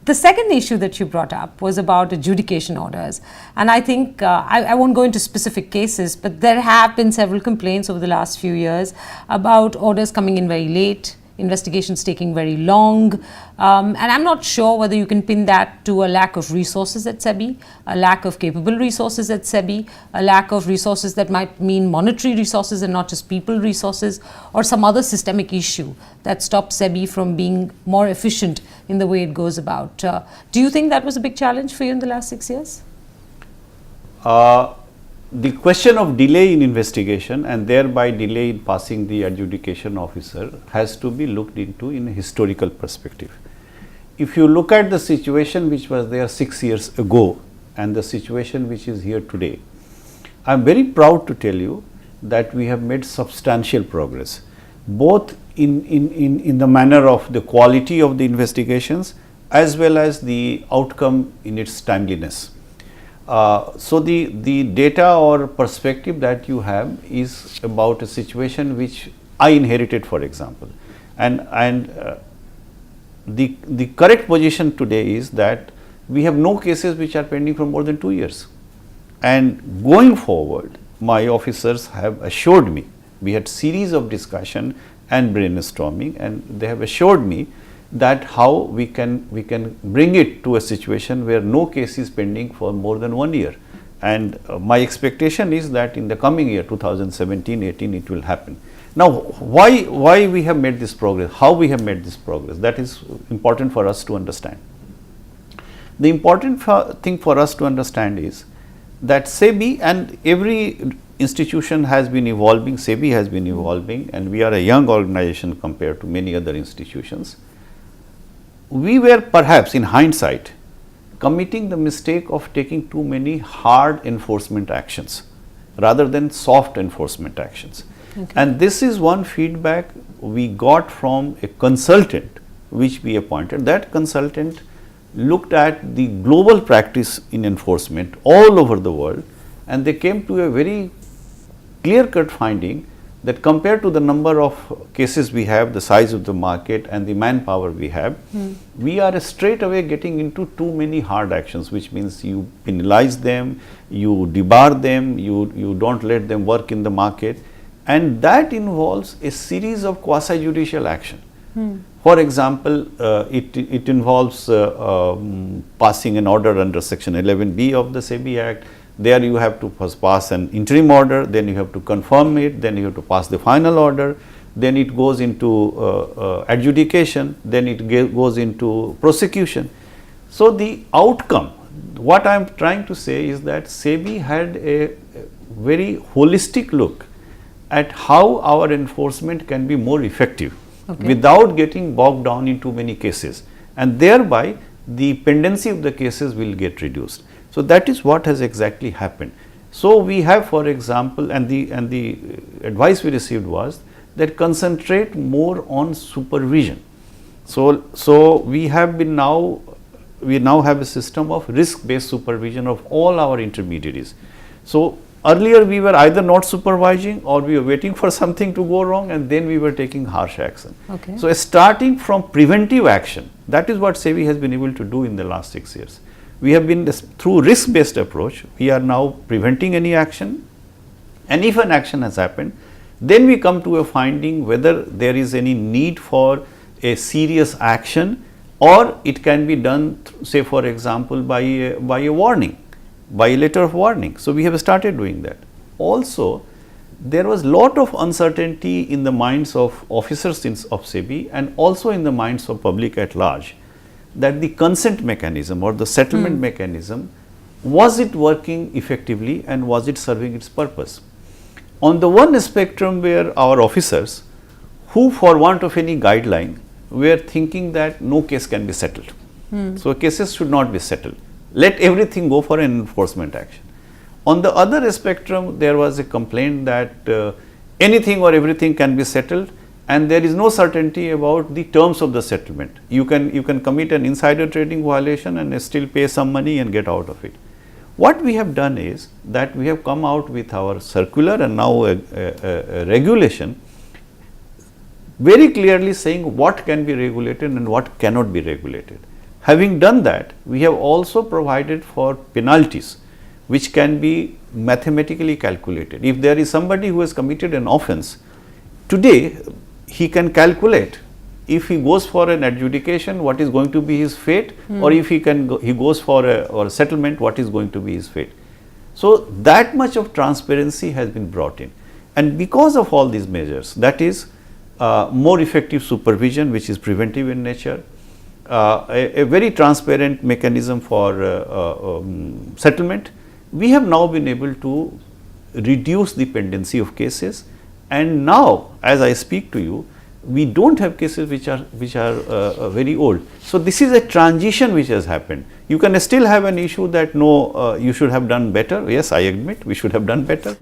The second issue that you brought up was about adjudication orders. And I think, I won't go into specific cases, but there have been several complaints over the last few years about orders coming in very late, investigations taking very long. And I'm not sure whether you can pin that to a lack of resources at SEBI, a lack of capable resources at SEBI, a lack of resources that might mean monetary resources and not just people resources, or some other systemic issue that stops SEBI from being more efficient in the way it goes about. Do you think that was a big challenge for you in the last 6 years? The question of delay in investigation and thereby delay in passing the adjudication officer has to be looked into in a historical perspective. If you look at the situation which was there 6 years ago and the situation which is here today, I am very proud to tell you that we have made substantial progress, both in the manner of the quality of the investigations as well as the outcome in its timeliness. So the data or perspective that you have is about a situation which I inherited, for example, and the correct position today is that we have no cases which are pending for more than 2 years. And going forward, my officers have assured me, we had series of discussion and brainstorming, and they have assured me that how we can bring it to a situation where no case is pending for more than 1 year. And my expectation is that in the coming year 2017-18 it will happen. Now, why we have made this progress, how we have made this progress, that is important for us to understand. The important thing for us to understand is that SEBI, and every institution has been evolving, SEBI has been evolving, and we are a young organization compared to many other institutions. We were perhaps in hindsight committing the mistake of taking too many hard enforcement actions rather than soft enforcement actions. Okay. And this is one feedback we got from a consultant which we appointed. That consultant looked at the global practice in enforcement all over the world, and they came to a very clear-cut finding that compared to the number of cases we have, the size of the market and the manpower we have, we are straight away getting into too many hard actions, which means you penalize them, you debar them, you don't let them work in the market, and that involves a series of quasi-judicial action. For example, it involves passing an order under section 11B of the SEBI Act. There you have to first pass an interim order, then you have to confirm it, then you have to pass the final order, then it goes into adjudication, then it goes into prosecution. So the outcome, what I am trying to say is that SEBI had a very holistic look at how our enforcement can be more effective, okay, without getting bogged down in too many cases, and thereby the pendency of the cases will get reduced. So that is what has exactly happened. So we have, for example, and the advice we received was that concentrate more on supervision. So we have been we now have a system of risk-based supervision of all our intermediaries. So earlier we were either not supervising or we were waiting for something to go wrong, and then we were taking harsh action. Okay. So starting from preventive action, that is what SEBI has been able to do in the last 6 years. We have been through risk-based approach, we are now preventing any action, and if an action has happened, then we come to a finding whether there is any need for a serious action, or it can be done, say for example, by a warning, by a letter of warning. So we have started doing that. Also, there was lot of uncertainty in the minds of officers of SEBI and also in the minds of public at large, that the consent mechanism or the settlement mechanism, was it working effectively and was it serving its purpose? On the one spectrum where our officers, who for want of any guideline, were thinking that no case can be settled. So cases should not be settled. Let everything go for an enforcement action. On the other spectrum, there was a complaint that anything or everything can be settled, and there is no certainty about the terms of the settlement. You can commit an insider trading violation and still pay some money and get out of it. What we have done is that we have come out with our circular and now a regulation very clearly saying what can be regulated and what cannot be regulated. Having done that, we have also provided for penalties which can be mathematically calculated. If there is somebody who has committed an offence, today he can calculate if he goes for an adjudication what is going to be his fate, or if he goes for a settlement, what is going to be his fate. So that much of transparency has been brought in, and because of all these measures, that is more effective supervision which is preventive in nature, a very transparent mechanism for settlement, we have now been able to reduce the pendency of cases, and now as I speak to you, we do not have cases which are very old. So this is a transition which has happened. You can still have an issue that no, you should have done better. Yes, I admit we should have done better.